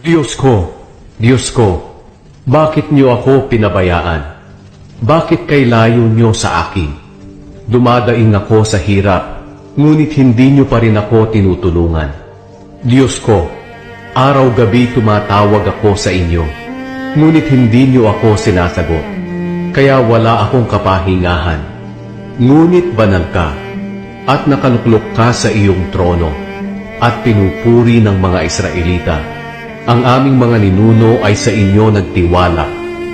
Diyos ko, bakit niyo ako pinabayaan? Bakit kay layo niyo sa akin? Dumadaing ako sa hirap, ngunit hindi niyo pa rin ako tinutulungan. Diyos ko, araw-gabi tumatawag ako sa inyo, ngunit hindi niyo ako sinasagot. Kaya wala akong kapahingahan. Ngunit banal ka, at nakaluklok ka sa iyong trono, at pinupuri ng mga Israelita. Ang aming mga ninuno ay sa inyo nagtiwala,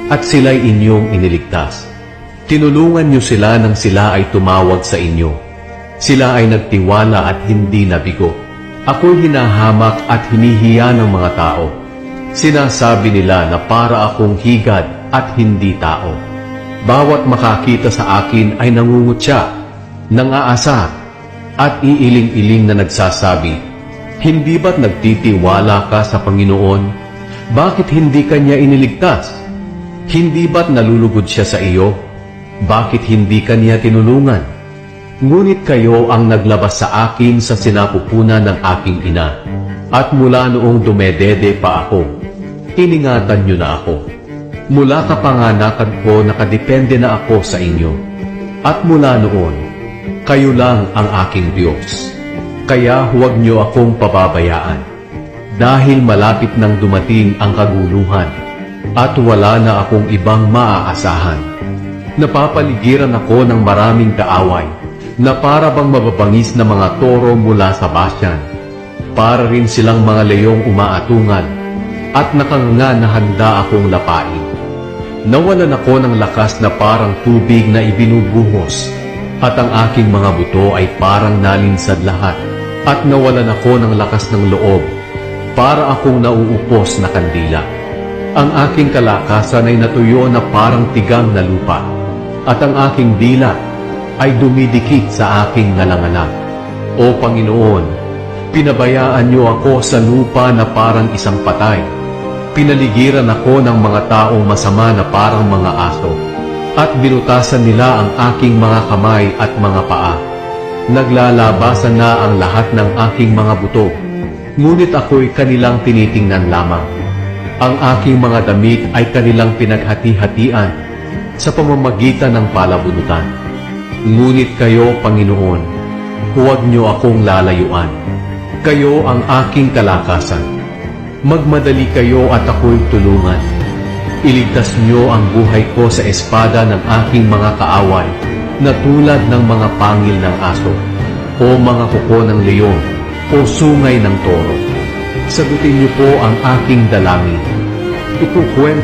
at sila'y inyong iniligtas. Tinulungan niyo sila nang sila ay tumawag sa inyo. Sila ay nagtiwala at hindi nabigo. Ako'y hinahamak at hinihiya ng mga tao. Sinasabi nila na para akong higad at hindi tao. Bawat makakita sa akin ay nangungutya, nangaasa, at iiling-iling na nagsasabi, hindi ba't nagtitiwala ka sa Panginoon? Bakit hindi kanya iniligtas? Hindi ba't nalulugod siya sa iyo? Bakit hindi kanya tinulungan? Ngunit kayo ang naglabas sa akin sa sinapupunan ng aking ina. At mula noong dumedede pa ako, iningatan niyo na ako. Mula kapanganakan ko nakadepende na ako sa inyo. At mula noon, kayo lang ang aking Diyos. Kaya huwag niyo akong pababayaan. Dahil malapit nang dumating ang kaguluhan, at wala na akong ibang maaasahan. Napapaligiran ako ng maraming kaaway, na para bang mababangis na mga toro mula sa Bashan. Para rin silang mga leyong umaatungan, at nakanganga na handa akong lapain. Nawalan ako ng lakas na parang tubig na ibinubuhos, at ang aking mga buto ay parang nalinsad lahat. At nawalan ako ng lakas ng loob, para akong nauupos na kandila. Ang aking kalakasan ay natuyo na parang tigang na lupa, at ang aking dila ay dumidikit sa aking ngalanganak. O Panginoon, pinabayaan niyo ako sa lupa na parang isang patay. Pinaligiran ako ng mga taong masama na parang mga aso, at binutasan nila ang aking mga kamay at mga paa. Naglalabasan na ang lahat ng aking mga buto, ngunit ako'y kanilang tinitingnan lamang. Ang aking mga damit ay kanilang pinaghati-hatian sa pamamagitan ng palabunutan. Ngunit kayo, Panginoon, huwag niyo akong lalayuan. Kayo ang aking kalakasan. Magmadali kayo at ako'y tulungan. Iligtas niyo ang buhay ko sa espada ng aking mga kaaway, na tulad ng mga pangil ng aso, o mga kuko ng leon, o sungay ng toro. Sagutin niyo po ang aking dalangin. Ikukwento